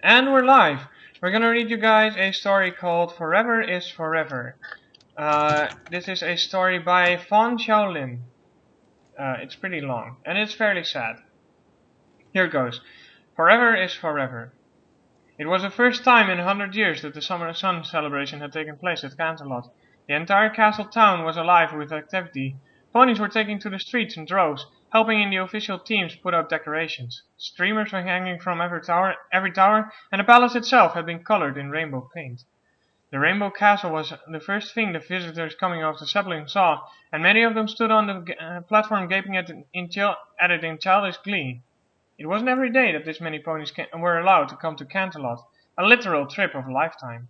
And we're live. We're gonna read you guys a story called Forever is Forever. This is a story by Fan Xiaolin. It's pretty long, and it's fairly sad. Here goes. Forever is Forever. It was the first time in 100 years that the Summer Sun celebration had taken place at Canterlot. The entire castle town was alive with activity. Ponies were taking to the streets in droves, helping in the official teams put out decorations. Streamers were hanging from every tower, and the palace itself had been colored in rainbow paint. The Rainbow Castle was the first thing the visitors coming off the Zeppelin saw, and many of them stood on the platform gaping at it in childish glee. It wasn't every day that this many ponies were allowed to come to Canterlot, a literal trip of a lifetime.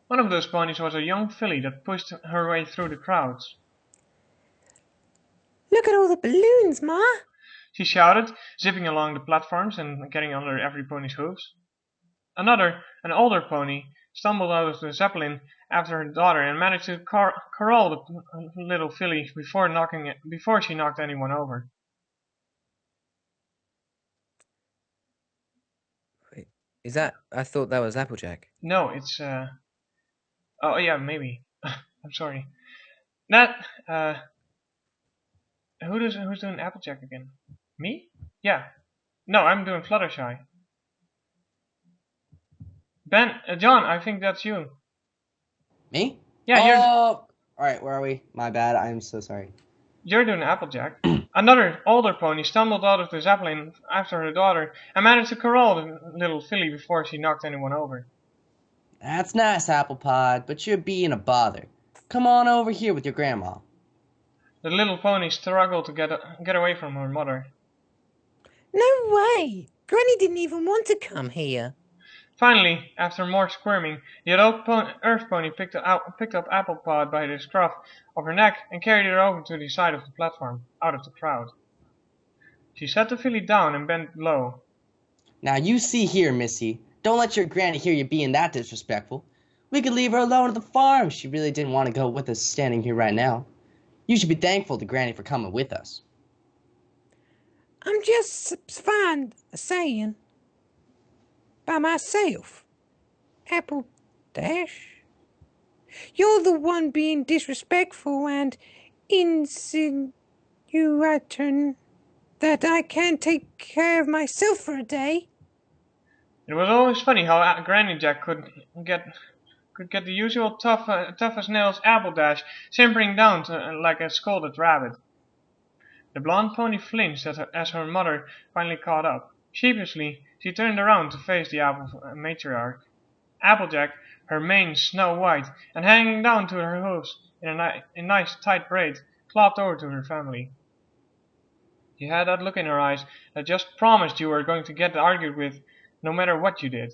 One of those ponies was a young filly that pushed her way through the crowds. Look at all the balloons, Ma! She shouted, zipping along the platforms and getting under every pony's hooves. Another, an older pony, stumbled out of the Zeppelin after her daughter and managed to corral the little filly before she knocked anyone over. Wait, is that? I thought that was Applejack. No, it's oh yeah, maybe. I'm sorry. That who's doing Applejack again? Me? Yeah. No, I'm doing Fluttershy. Ben, John, I think that's you. Me? Yeah, Alright, where are we? My bad, I'm so sorry. you're doing Applejack. Another older pony stumbled out of the Zeppelin after her daughter and managed to corral the little filly before she knocked anyone over. That's nice, Applepod, but you're being a bother. Come on over here with your grandma. The little pony struggled to get away from her mother. No way! Granny didn't even want to come here. Finally, after more squirming, the adult Earth Pony picked up Applepod by the scruff of her neck and carried her over to the side of the platform, out of the crowd. She set the filly down and bent low. Now you see here, Missy. Don't let your granny hear you being that disrespectful. We could leave her alone at the farm if she really didn't want to go with us standing here right now. You should be thankful to Granny for coming with us. I'm just fine saying by myself. Apple Dash. You're the one being disrespectful and insinuating that I can't take care of myself for a day. It was always funny how Granny Jack could get the usual tough as nails Appledash simpering down like a scolded rabbit. The blonde pony flinched as her mother finally caught up. Sheepishly, she turned around to face the apple matriarch. Applejack, her mane snow white and hanging down to her hooves in a nice tight braid, clopped over to her family. She had that look in her eyes that just promised you were going to get argued with no matter what you did.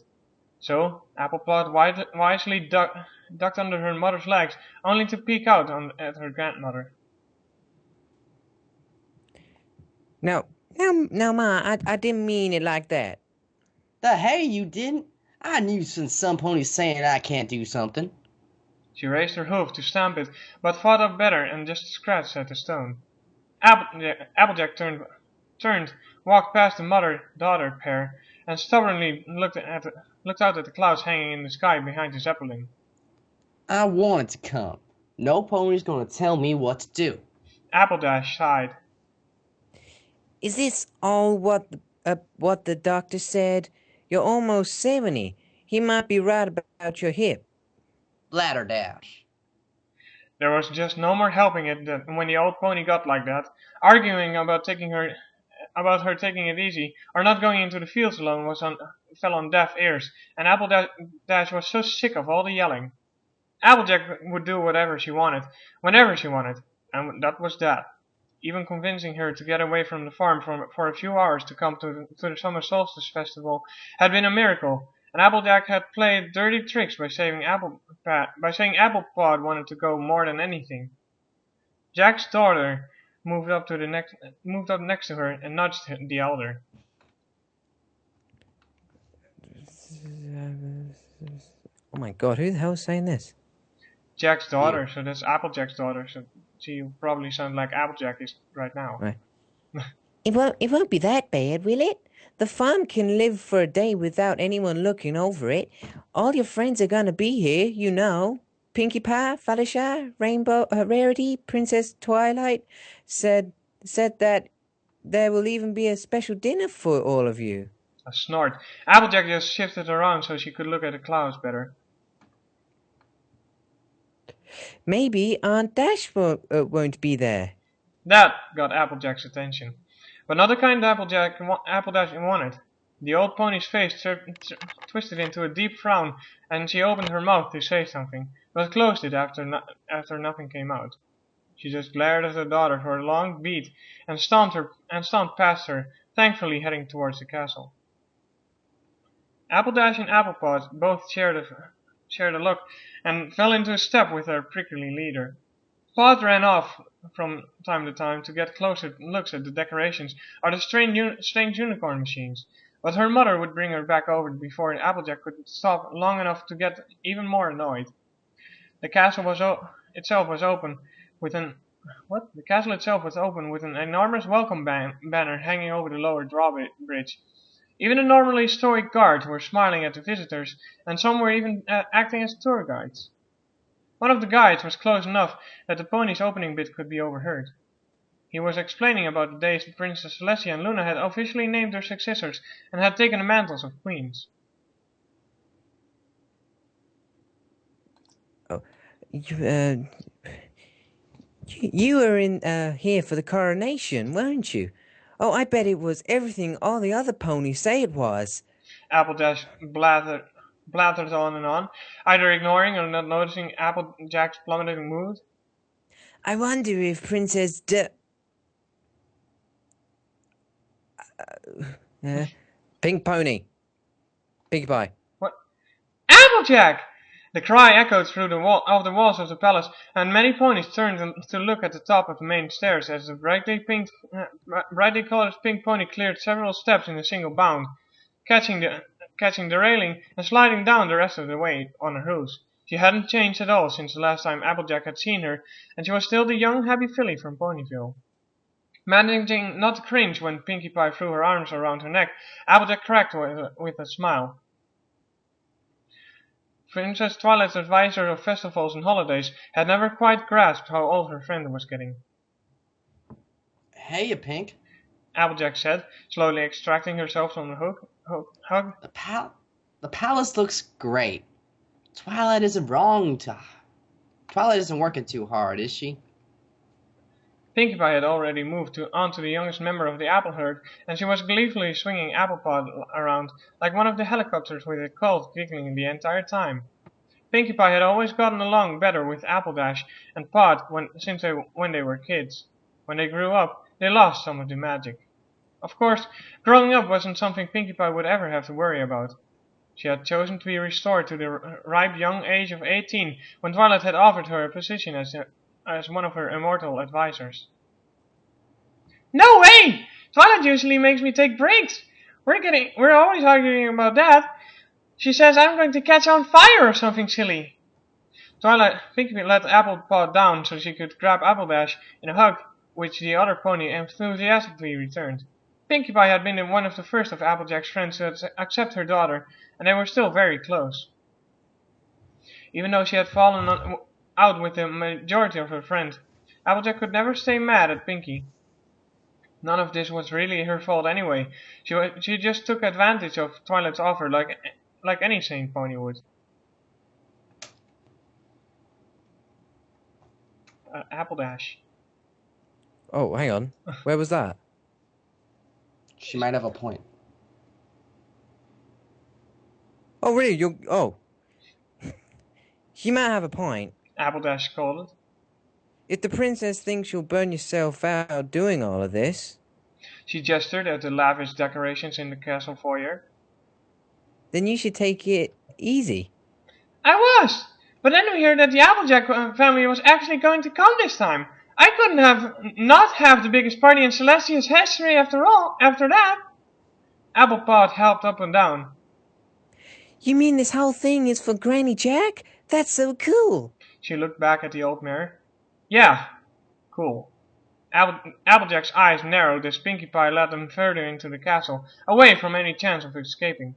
So Applepod wisely ducked under her mother's legs, only to peek out at her grandmother. No, Ma, I didn't mean it like that. The hey, you didn't? I knew since some pony's saying I can't do something. She raised her hoof to stamp it, but thought up better and just scratched at the stone. Applejack turned, walked past the mother-daughter pair, and stubbornly looked out at the clouds hanging in the sky behind the Zeppelin. I wanted to come. No pony's gonna tell me what to do. Appledash sighed. Is this all what the doctor said? You're almost 70. He might be right about your hip. Bladderdash. There was just no more helping it when the old pony got like that. Arguing about her taking it easy or not going into the fields alone fell on deaf ears, and Appledash was so sick of all the yelling. Applejack would do whatever she wanted, whenever she wanted, and that was that. Even convincing her to get away from the farm for a few hours to come to the summer solstice festival had been a miracle, and Applejack had played dirty tricks by saying Applepod wanted to go more than anything. Jack's daughter moved up next to her and nudged the elder. Oh my God, who the hell is saying this? Jack's daughter, so that's Applejack's daughter, so she probably sounds like Applejack is right now. Right. It won't be that bad, will it? The farm can live for a day without anyone looking over it. All your friends are gonna be here, you know. Pinkie Pie, Fluttershy, Rainbow, Rarity, Princess Twilight said that there will even be a special dinner for all of you. A snort. Applejack just shifted around so she could look at the clouds better. Maybe Aunt Dash won't be there. That got Applejack's attention. But not the kind Appledash wanted. The old pony's face twisted into a deep frown, and she opened her mouth to say something, but closed it after nothing came out. She just glared at her daughter for a long beat and stomped past her, thankfully heading towards the castle. Appledash and Applepod both shared a look and fell into step with their prickly leader. Pod ran off from time to time to get closer looks at the decorations or the strange unicorn machines, but her mother would bring her back over before Applejack could stop long enough to get even more annoyed. The castle itself was open with an enormous welcome banner hanging over the lower drawbridge. Even the normally stoic guards were smiling at the visitors, and some were even acting as tour guides. One of the guides was close enough that the pony's opening bit could be overheard. He was explaining about the days Princess Celestia and Luna had officially named their successors and had taken the mantles of queens. Oh, you were in here for the coronation, weren't you? Oh, I bet it was everything all the other ponies say it was. Appledash blathered on, either ignoring or not noticing Applejack's plummeting mood. I wonder if Princess Pink Pony. Pinkie Pie. What? Applejack! The cry echoed through the walls of the palace, and many ponies turned to look at the top of the main stairs as the brightly colored pink pony cleared several steps in a single bound, catching the railing and sliding down the rest of the way on her hooves. She hadn't changed at all since the last time Applejack had seen her, and she was still the young happy filly from Ponyville. Managing not to cringe when Pinkie Pie threw her arms around her neck, Applejack cracked with a smile. Princess Twilight's advisor of festivals and holidays had never quite grasped how old her friend was getting. Hey, Pink. Applejack said, slowly extracting herself from the hug. The palace looks great. Twilight isn't working too hard, is she? Pinkie Pie had already moved on to the youngest member of the apple herd, and she was gleefully swinging Applepod around like one of the helicopters with a colt giggling the entire time. Pinkie Pie had always gotten along better with Appledash and Pod when they were kids. When they grew up, they lost some of the magic. Of course, growing up wasn't something Pinkie Pie would ever have to worry about. She had chosen to be restored to the ripe young age of 18 when Twilight had offered her a position as one of her immortal advisors. No way! Twilight usually makes me take breaks. We're always arguing about that. She says I'm going to catch on fire or something silly. Pinkie let Applepod down so she could grab Appledash in a hug, which the other pony enthusiastically returned. Pinkie Pie had been one of the first of Applejack's friends to accept her daughter, and they were still very close. Even though she had fallen out with the majority of her friends, Applejack could never stay mad at Pinkie. None of this was really her fault anyway. She just took advantage of Twilight's offer like any sane pony would. Appledash. Oh, hang on. Where was that? She might have a point. Oh, really? She might have a point. Appledash scolded. If the princess thinks you'll burn yourself out doing all of this, She gestured at the lavish decorations in the castle foyer. then you should take it easy. I was! But then we heard that the Applejack family was actually going to come this time. I couldn't not have the biggest party in Celestia's history after that. Applepod helped up and down. You mean this whole thing is for Granny Jack? That's so cool. She looked back at the old mare. Yeah, cool. Applejack's eyes narrowed as Pinkie Pie led them further into the castle, away from any chance of escaping.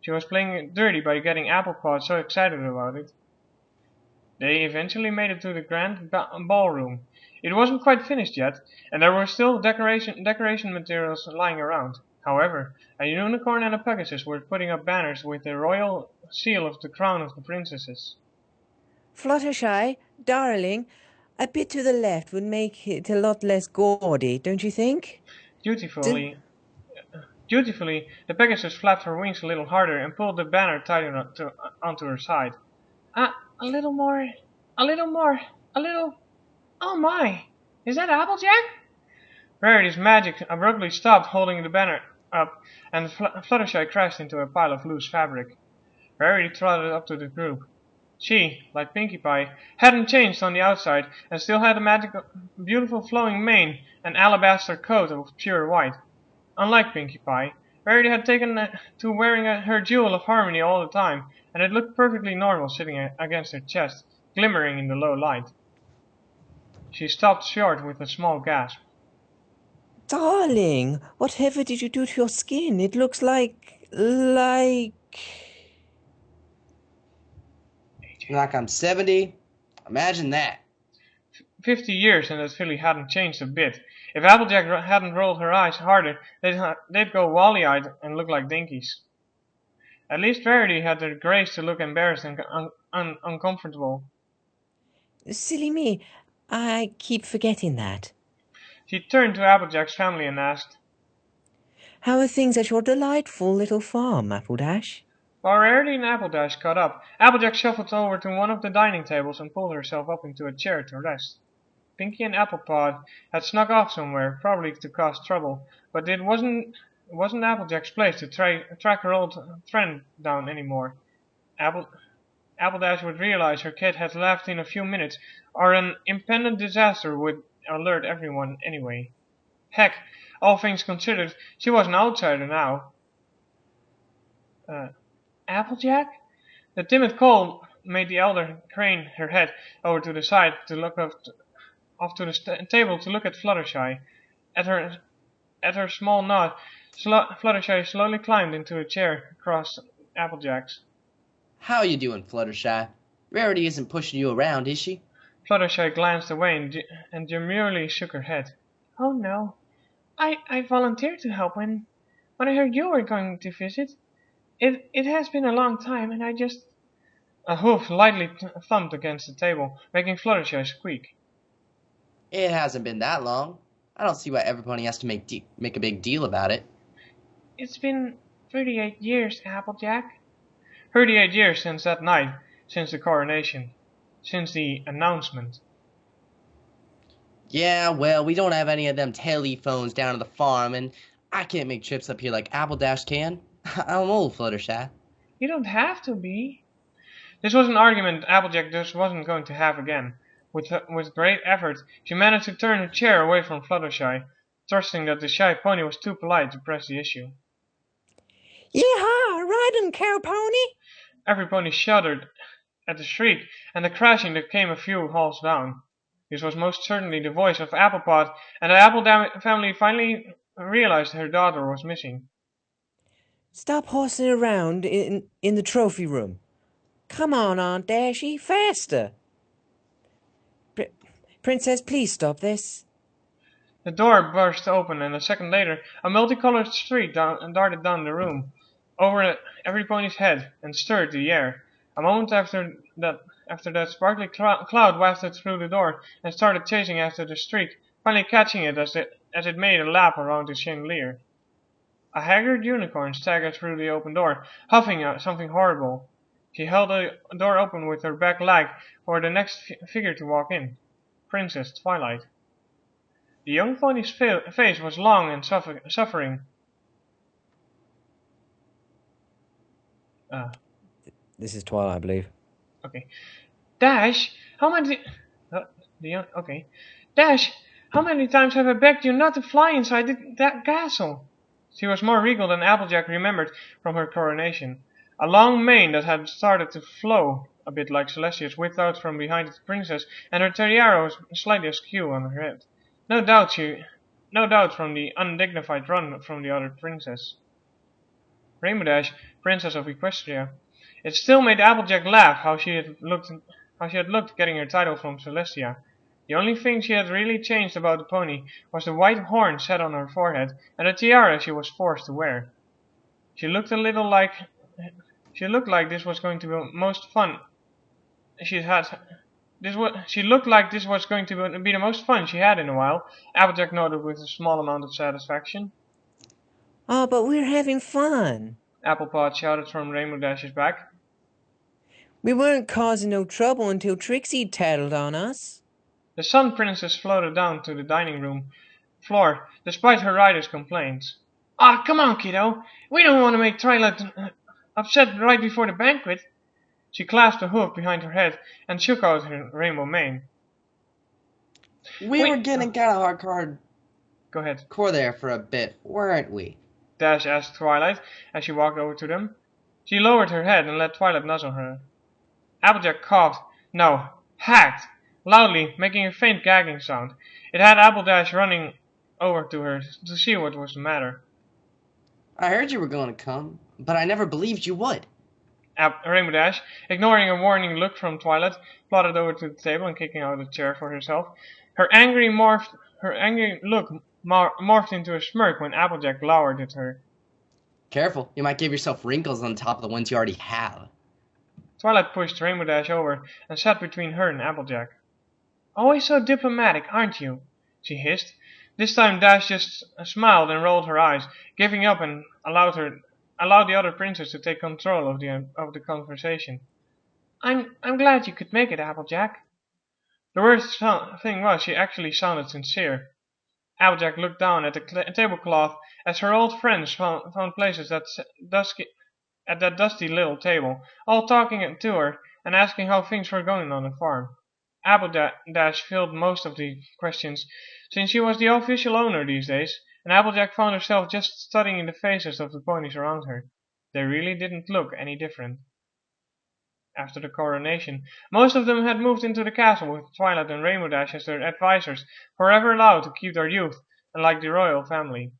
She was playing it dirty by getting Applepod so excited about it. They eventually made it to the grand ballroom. It wasn't quite finished yet, and there were still decoration materials lying around. However, a unicorn and a Pegasus were putting up banners with the royal seal of the crown of the princesses. Fluttershy, darling, a bit to the left would make it a lot less gaudy, don't you think? Dutifully, the Pegasus flapped her wings a little harder and pulled the banner tighter onto her side. A little more, a little more, a little... Oh my! Is that Applejack? Rarity's magic abruptly stopped holding the banner up, and Fluttershy crashed into a pile of loose fabric. Rarity trotted up to the group. She, like Pinkie Pie, hadn't changed on the outside and still had a magical, beautiful flowing mane and alabaster coat of pure white. Unlike Pinkie Pie, Rarity had taken to wearing her jewel of harmony all the time, and it looked perfectly normal sitting against her chest, glimmering in the low light. She stopped short with a small gasp. Darling, whatever did you do to your skin? It looks like... Like I'm 70? Imagine that. 50 years and that filly hadn't changed a bit. If Applejack hadn't rolled her eyes harder, they'd go wally-eyed and look like dinkies. At least Rarity had the grace to look embarrassed and uncomfortable. Silly me, I keep forgetting that. She turned to Applejack's family and asked, How are things at your delightful little farm, Appledash? While Rarity and Appledash caught up, Applejack shuffled over to one of the dining tables and pulled herself up into a chair to rest. Pinkie and Applepod had snuck off somewhere, probably to cause trouble, but it wasn't Applejack's place to track her old friend down anymore. Appledash would realize her kid had left in a few minutes, or an impending disaster would alert everyone anyway. Heck, all things considered, she was an outsider now. Applejack? The timid call made the elder crane her head over to the side to look off to the table to look at Fluttershy. At her small nod, Fluttershy slowly climbed into a chair across Applejack's. How you doing, Fluttershy? Rarity isn't pushing you around, is she? Fluttershy glanced away and demurely shook her head. Oh no. I volunteered to help when I heard you were going to visit. It has been a long time, and I just... A hoof lightly thumped against the table, making Fluttershy squeak. It hasn't been that long. I don't see why everybody has to make a big deal about it. It's been 38 years, Applejack. 38 years since that night, since the coronation, since the announcement. Yeah, well, we don't have any of them telephones down at the farm, and I can't make trips up here like Appledash can. I'm old, Fluttershy. You don't have to be. This was an argument Applejack just wasn't going to have again. With great effort, she managed to turn her chair away from Fluttershy, trusting that the shy pony was too polite to press the issue. Yeehaw! Riding, cow pony! Every pony shuddered at the shriek and the crashing that came a few halls down. This was most certainly the voice of Applepod, and the Apple family finally realized her daughter was missing. Stop horsing around in the trophy room. Come on, Aunt Dashie, faster! Princess, please stop this. The door burst open, and a second later, a multicolored streak darted down the room, over every pony's head, and stirred the air. A moment after that sparkly cloud wafted through the door and started chasing after the streak, finally catching it as it made a lap around the chandelier. A haggard unicorn staggered through the open door, huffing something horrible. She held the door open with her back leg for the next figure to walk in. Princess Twilight. The young pony's face was long and suffering. This is Twilight, I believe. Okay. Dash, how many... Dash, how many times have I begged you not to fly inside that castle? She was more regal than Applejack remembered from her coronation. A long mane that had started to flow, a bit like Celestia's, whipped out from behind the princess, and her tiara was slightly askew on her head. No doubt no doubt from the undignified run from the other princess. Rainbow Dash, Princess of Equestria. It still made Applejack laugh how she had looked getting her title from Celestia. The only thing she had really changed about the pony was the white horn set on her forehead and the tiara she was forced to wear. She looked like this was going to be the most fun she looked like this was going to be the most fun she had in a while, Applejack noted with a small amount of satisfaction. Oh, but we're having fun. Applepot shouted from Rainbow Dash's back. We weren't causing no trouble until Trixie tattled on us. The Sun Princess floated down to the dining room floor, despite her rider's complaints. Ah, come on, kiddo. We don't want to make Twilight upset right before the banquet. She clasped a hoof behind her head and shook out her rainbow mane. We were getting kind of hardcore Go ahead. core there for a bit, weren't we? Dash asked Twilight as she walked over to them. She lowered her head and let Twilight nuzzle her. Applejack coughed. No, hacked, loudly, making a faint gagging sound. It had Appledash running over to her to see what was the matter. I heard you were going to come, but I never believed you would. Rainbow Dash, ignoring a warning look from Twilight, plodded over to the table and kicking out a chair for herself. Her angry look morphed into a smirk when Applejack glowered at her. Careful, you might give yourself wrinkles on top of the ones you already have. Twilight pushed Rainbow Dash over and sat between her and Applejack. Always so diplomatic, aren't you? She hissed. This time Dash just smiled and rolled her eyes, giving up and allowed the other princess to take control of the conversation. I'm glad you could make it, Applejack. The worst thing was she actually sounded sincere. Applejack looked down at the tablecloth as her old friends found places at that dusty little table, all talking to her and asking how things were going on the farm. Appledash filled most of the questions, since she was the official owner these days, and Applejack found herself just studying the faces of the ponies around her. They really didn't look any different. After the coronation, most of them had moved into the castle with Twilight and Rainbow Dash as their advisors, forever allowed to keep their youth, and like the royal family.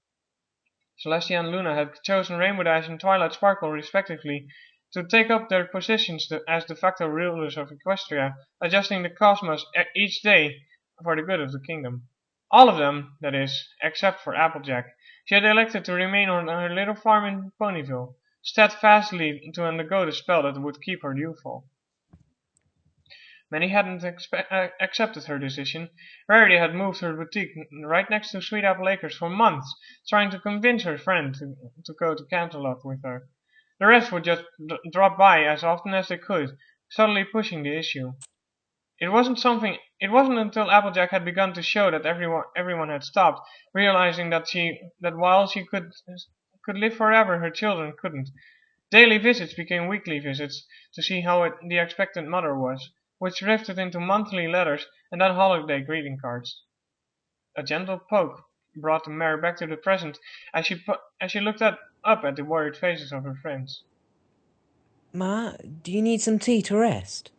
Celestia and Luna had chosen Rainbow Dash and Twilight Sparkle respectively to take up their positions as de facto rulers of Equestria, adjusting the cosmos each day for the good of the kingdom. All of them, that is, except for Applejack. She had elected to remain on her little farm in Ponyville, steadfastly to undergo the spell that would keep her youthful. Many hadn't accepted her decision. Rarity had moved her boutique right next to Sweet Apple Acres for months, trying to convince her friend to go to Canterlot with her. The rest would just drop by as often as they could, subtly pushing the issue. It wasn't until Applejack had begun to show that everyone had stopped, realizing that while she could live forever, her children couldn't. Daily visits became weekly visits to see how the expectant mother was, which drifted into monthly letters and then holiday greeting cards. A gentle poke brought the mare back to the present as she looked up at the worried faces of her friends. Ma, do you need some tea to rest?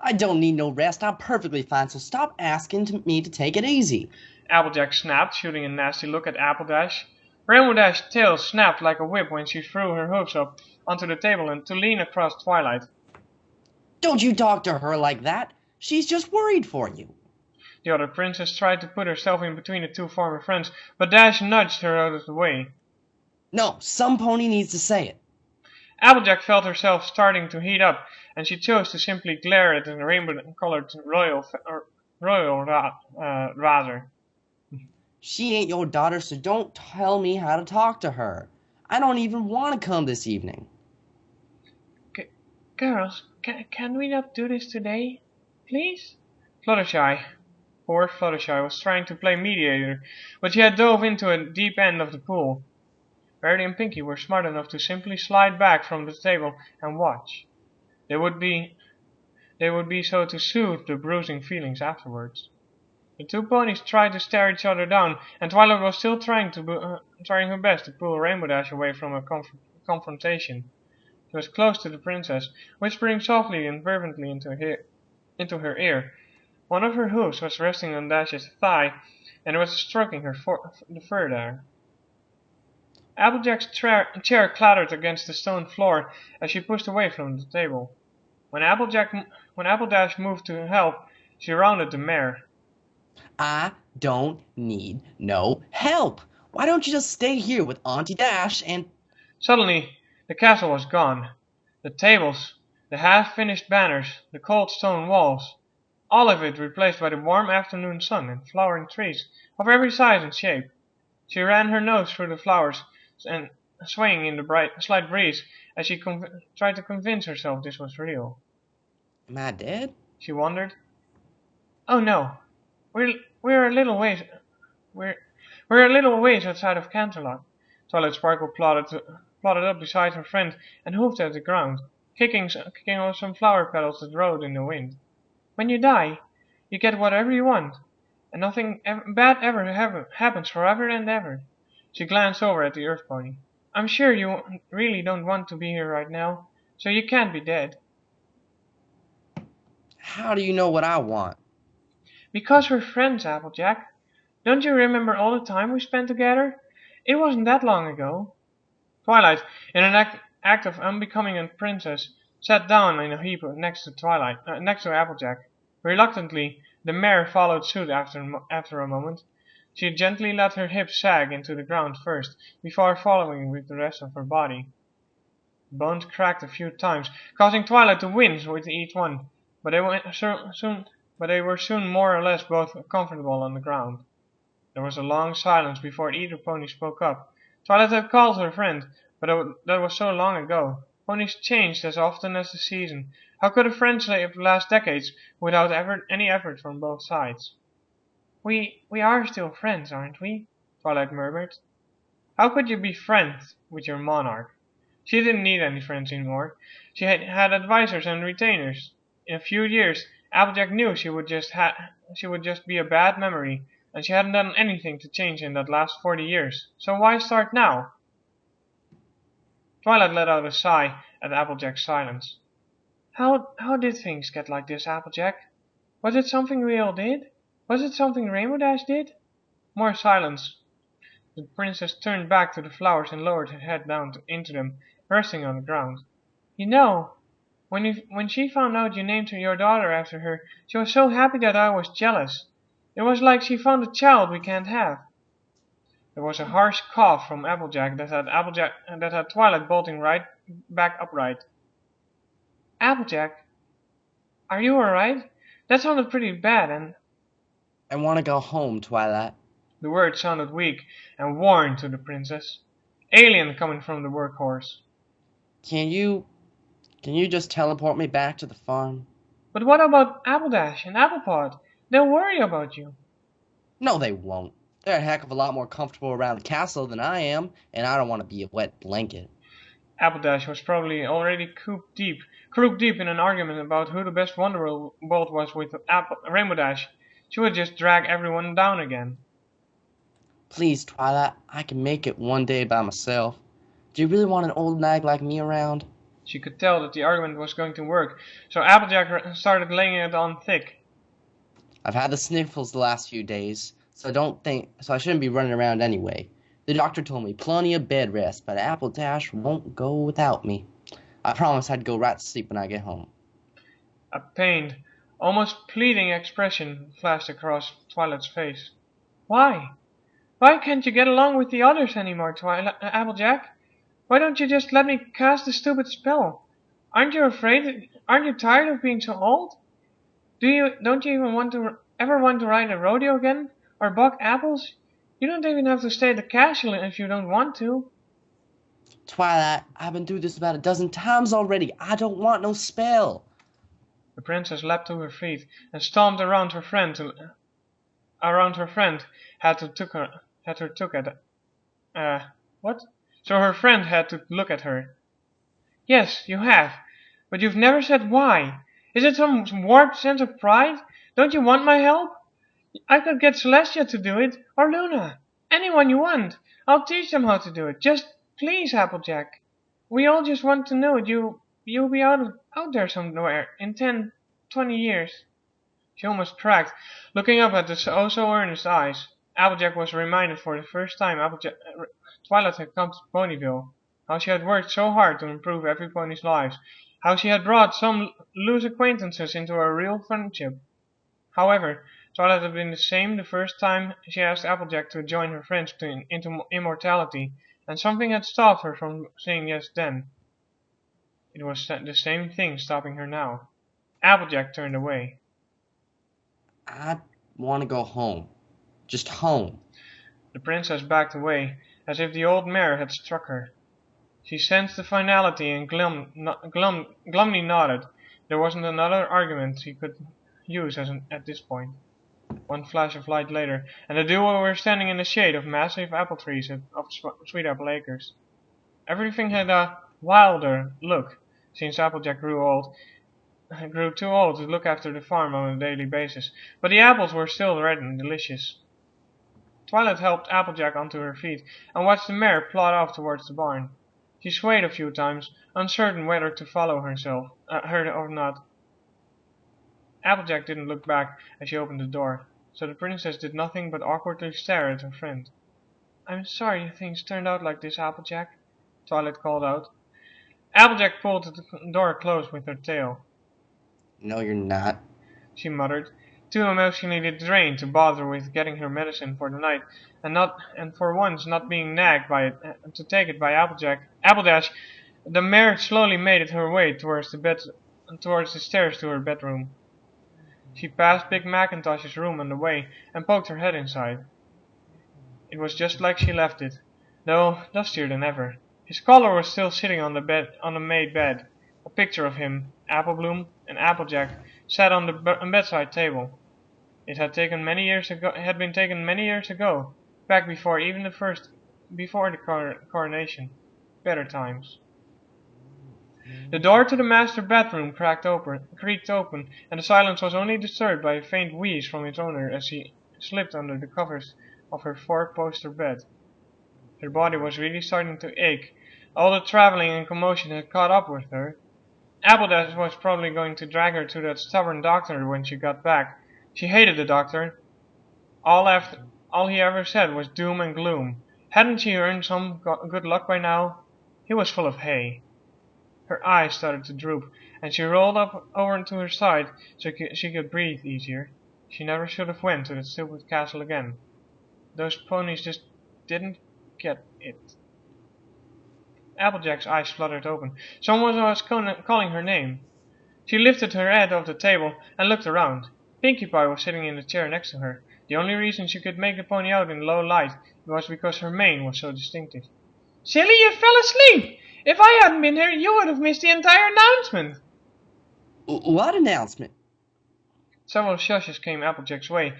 I don't need no rest. I'm perfectly fine, so stop asking me to take it easy. Applejack snapped, shooting a nasty look at Appledash. Rainbow Dash's tail snapped like a whip when she threw her hooves up onto the table and to lean across Twilight. Don't you talk to her like that. She's just worried for you. The other princess tried to put herself in between the two former friends, but Dash nudged her out of the way. No, some pony needs to say it. Applejack felt herself starting to heat up, and she chose to simply glare at the rainbow-colored royal rather. She ain't your daughter, so don't tell me how to talk to her. I don't even want to come this evening. Girls, can we not do this today? Please? Fluttershy. Poor Fluttershy was trying to play mediator, but she had dove into a deep end of the pool. Rarity and Pinkie were smart enough to simply slide back from the table and watch. They would be so to soothe the bruising feelings afterwards. The two ponies tried to stare each other down, and Twilight was still trying her best to pull Rainbow Dash away from a confrontation. She was close to the princess, whispering softly and fervently into her ear. One of her hooves was resting on Dash's thigh, and was stroking the fur there. Applejack's chair clattered against the stone floor as she pushed away from the table. When Appledash moved to help, she rounded the mare. I don't need no help. Why don't you just stay here with Auntie Dash and... Suddenly, the castle was gone. The tables, the half-finished banners, the cold stone walls, all of it replaced by the warm afternoon sun and flowering trees of every size and shape. She ran her nose through the flowers and swaying in the slight breeze as she tried to convince herself this was real. Am I dead? She wondered. Oh no, we're a little ways we're a little ways outside of Canterlot. Twilight Sparkle plodded up beside her friend and hoofed at the ground, kicking on some flower petals that rode in the wind. When you die, you get whatever you want, and nothing bad ever happens forever and ever. She glanced over at the Earth Pony. I'm sure you really don't want to be here right now, so you can't be dead. How do you know what I want? Because we're friends, Applejack. Don't you remember all the time we spent together? It wasn't that long ago. Twilight, in an act of unbecoming a princess, sat down in a heap next to Applejack. Reluctantly, the mare followed suit after a moment. She gently let her hips sag into the ground first, before following with the rest of her body. The bones cracked a few times, causing Twilight to wince with each one, but they were soon more or less both comfortable on the ground. There was a long silence before either pony spoke up. Twilight had called her friend, but that was so long ago. Ponies changed as often as the season. How could a friendship last decades without any effort from both sides? We are still friends, aren't we? Twilight murmured. How could you be friends with your monarch? She didn't need any friends anymore. She had advisors and retainers. In a few years, Applejack knew she would just be a bad memory, and she hadn't done anything to change in that last 40 years. So why start now? Twilight let out a sigh at Applejack's silence. How did things get like this, Applejack? Was it something we all did? Was it something Rainbow Dash did? More silence. The princess turned back to the flowers and lowered her head down into them, resting on the ground. You know, when she found out you named your daughter after her, she was so happy that I was jealous. It was like she found a child we can't have. There was a harsh cough from Applejack that had Twilight bolting right back upright. Applejack, are you alright? That sounded pretty bad, and I want to go home, Twilight. the word sounded weak and worn to the princess. Alien coming from the workhorse. Can you just teleport me back to the farm? But what about Appledash and Applepod? They'll worry about you. No, they won't. They're a heck of a lot more comfortable around the castle than I am, and I don't want to be a wet blanket. Appledash was probably already crooked deep in an argument about who the best Wonderbolt was with Rainbow Dash. She would just drag everyone down again. Please, Twilight, I can make it one day by myself. Do you really want an old nag like me around? She could tell that the argument was going to work, so Applejack started laying it on thick. I've had the sniffles the last few days, so I shouldn't be running around anyway. The doctor told me plenty of bed rest, but Appledash won't go without me. I promised I'd go right to sleep when I get home. A pained, almost pleading expression flashed across Twilight's face. Why? Why can't you get along with the others anymore, Applejack? Why don't you just let me cast the stupid spell? Aren't you afraid? Aren't you tired of being so old? Don't you even ever want to ride a rodeo again? Or buck apples? You don't even have to stay at the castle if you don't want to. Twilight, I've been through this about a dozen times already. I don't want no spell. The princess leapt to her feet and stomped around her friend had her took at what? So her friend had to look at her. Yes, you have, but you've never said why. Is it some warped sense of pride? Don't you want my help? I could get Celestia to do it, or Luna. Anyone you want. I'll teach them how to do it. Just please, Applejack. We all just want to know you'll be out there somewhere in 10, 20 years. She almost cracked, looking up at the oh-so-earnest eyes. Applejack was reminded for the first time Twilight had come to Ponyville, how she had worked so hard to improve every pony's lives, how she had brought some loose acquaintances into a real friendship. However, Twilight had been the same the first time she asked Applejack to join her friends into immortality, and something had stopped her from saying yes then. It was the same thing stopping her now. Applejack turned away. I want to go home. Just home. The princess backed away, as if the old mare had struck her. She sensed the finality and glumly nodded. There wasn't another argument she could use at this point. One flash of light later, and the duo were standing in the shade of massive apple trees of Sweet Apple Acres. Everything had a wilder look since Applejack grew too old to look after the farm on a daily basis, but the apples were still red and delicious. Twilight helped Applejack onto her feet and watched the mare plod off towards the barn. She swayed a few times, uncertain whether to follow her or not. Applejack didn't look back as she opened the door, so the princess did nothing but awkwardly stare at her friend. "I'm sorry things turned out like this, Applejack," Twilight called out. Applejack pulled the door closed with her tail. No, you're not. She muttered, too emotionally drained to bother with getting her medicine for the night, and for once not being nagged by it to take it by Appledash. The mare slowly made her way towards the stairs to her bedroom. She passed Big Macintosh's room on the way and poked her head inside. It was just like she left it, though dustier than ever. His collar was still sitting on the made bed. A picture of him, Applebloom, and Applejack sat on the bedside table. It had been taken many years ago, back before the coronation. Better times. The door to the master bedroom creaked open, and the silence was only disturbed by a faint wheeze from its owner as she slipped under the covers of her four-poster bed. Her body was really starting to ache. All the traveling and commotion had caught up with her. Appledash was probably going to drag her to that stubborn doctor when she got back. She hated the doctor. All he ever said was doom and gloom. Hadn't she earned some good luck by now? He was full of hay. Her eyes started to droop, and she rolled up over to her side so she could breathe easier. She never should have went to the stupid castle again. Those ponies just didn't get it. Applejack's eyes fluttered open. Someone was calling her name. She lifted her head off the table and looked around. Pinkie Pie was sitting in the chair next to her. The only reason she could make the pony out in low light was because her mane was so distinctive. "Silly, you fell asleep! If I hadn't been here, you would have missed the entire announcement." What announcement? Several shushes came Applejack's way,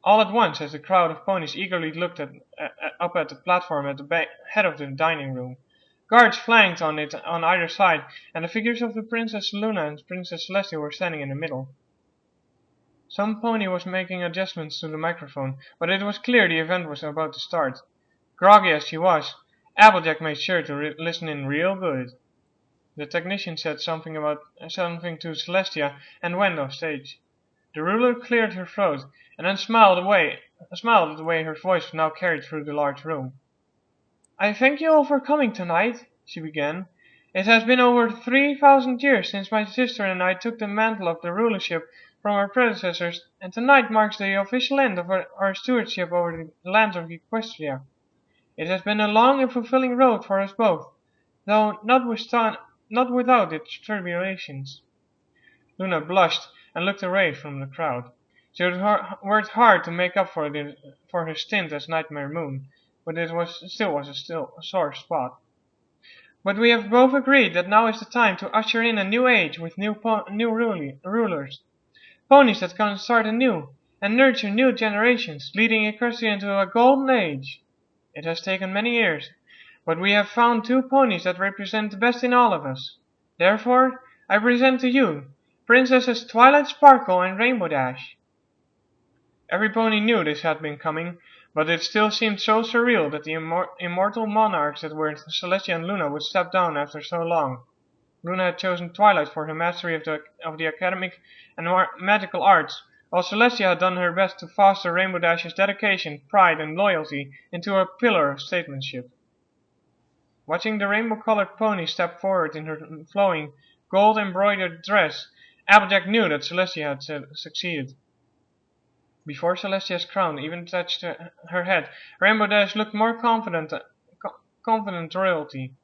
all at once, as the crowd of ponies eagerly looked up at the platform at the head of the dining room. Guards flanked on it on either side, and the figures of the Princess Luna and Princess Celestia were standing in the middle. Some pony was making adjustments to the microphone, but it was clear the event was about to start. Groggy as she was, Applejack made sure to listen in real good. The technician said something to Celestia and went off stage. The ruler cleared her throat and then smiled at the way her voice now carried through the large room. "I thank you all for coming tonight," she began. "It has been over 3,000 years since my sister and I took the mantle of the rulership from our predecessors, and tonight marks the official end of our stewardship over the lands of Equestria. It has been a long and fulfilling road for us both, though not without its tribulations." Luna blushed and looked away from the crowd. She had worked hard to make up for her stint as Nightmare Moon, but it was still a sore spot. "But we have both agreed that now is the time to usher in a new age with new rulers. Ponies that can start anew and nurture new generations, leading Equestria into a golden age. It has taken many years, but we have found two ponies that represent the best in all of us. Therefore, I present to you Princesses Twilight Sparkle and Rainbow Dash." Every pony knew this had been coming, but it still seemed so surreal that the immortal monarchs that were Celestia and Luna would step down after so long. Luna had chosen Twilight for her mastery of the academic and magical arts, while Celestia had done her best to foster Rainbow Dash's dedication, pride, and loyalty into a pillar of statesmanship. Watching the rainbow-colored pony step forward in her flowing, gold-embroidered dress, Applejack knew that Celestia had succeeded. Before Celestia's crown even touched her head, Rainbow Dash looked more confident royalty.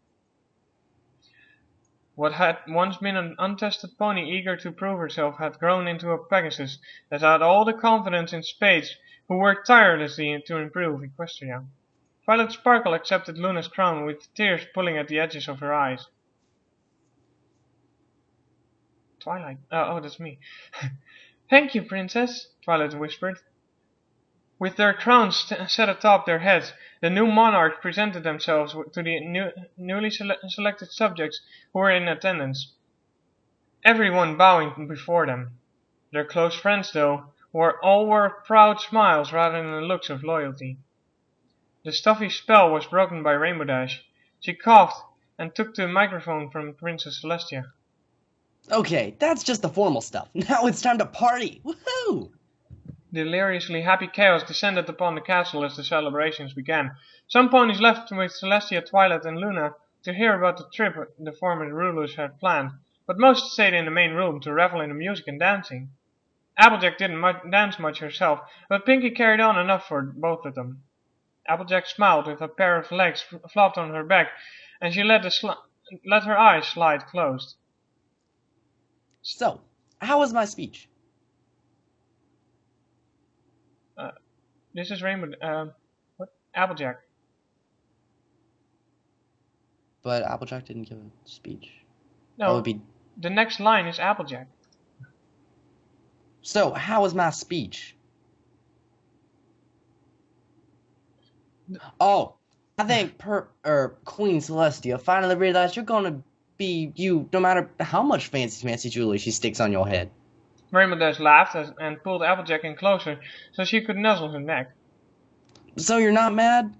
What had once been an untested pony eager to prove herself had grown into a Pegasus that had all the confidence in spades, who worked tirelessly to improve Equestria. Violet Sparkle accepted Luna's crown with tears pulling at the edges of her eyes. Twilight. Oh, that's me. Thank you, Princess, Twilight whispered. With their crowns set atop their heads, the new monarchs presented themselves to the newly selected subjects who were in attendance, everyone bowing before them. Their close friends, though, all wore proud smiles rather than looks of loyalty. The stuffy spell was broken by Rainbow Dash. She coughed and took the microphone from Princess Celestia. Okay, that's just the formal stuff. Now it's time to party! Woohoo! Deliriously happy chaos descended upon the castle as the celebrations began. Some ponies left with Celestia, Twilight, and Luna to hear about the trip the former rulers had planned, but most stayed in the main room to revel in the music and dancing. Applejack didn't dance much herself, but Pinkie carried on enough for both of them. Applejack smiled with a pair of legs flopped on her back, and she let her eyes slide closed. So, how was my speech? This is Rainbow. What? Applejack. But Applejack didn't give a speech. No, the next line is Applejack. So, how was my speech? Oh, I think Queen Celestia finally realized you're gonna be you no matter how much fancy jewelry she sticks on your head. Rainbow Dash laughed and pulled Applejack in closer so she could nuzzle her neck. So you're not mad?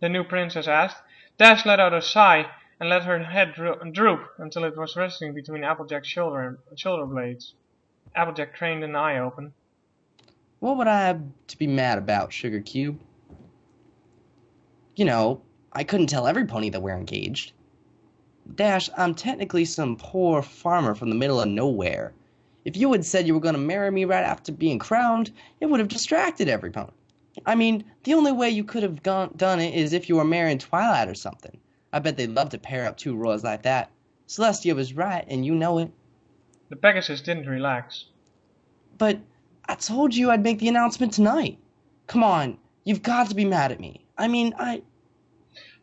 The new princess asked. Dash let out a sigh and let her head droop until it was resting between Applejack's shoulder blades. Applejack craned an eye open. What would I have to be mad about, Sugar Cube? You know, I couldn't tell every pony that we're engaged. Dash, I'm technically some poor farmer from the middle of nowhere. If you had said you were going to marry me right after being crowned, it would have distracted every pony. I mean, the only way you could have done it is if you were marrying Twilight or something. I bet they'd love to pair up two royals like that. Celestia was right, and you know it. The Pegasus didn't relax. But I told you I'd make the announcement tonight. Come on, you've got to be mad at me. I mean,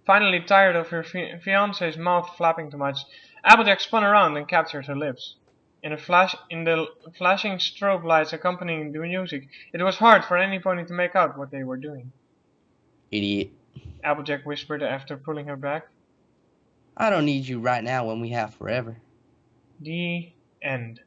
Finally tired of her fiancé's mouth flapping too much, Applejack spun around and captured her lips. In the flashing strobe lights accompanying the music, it was hard for any pony to make out what they were doing. Idiot, Applejack whispered after pulling her back. I don't need you right now when we have forever. The end.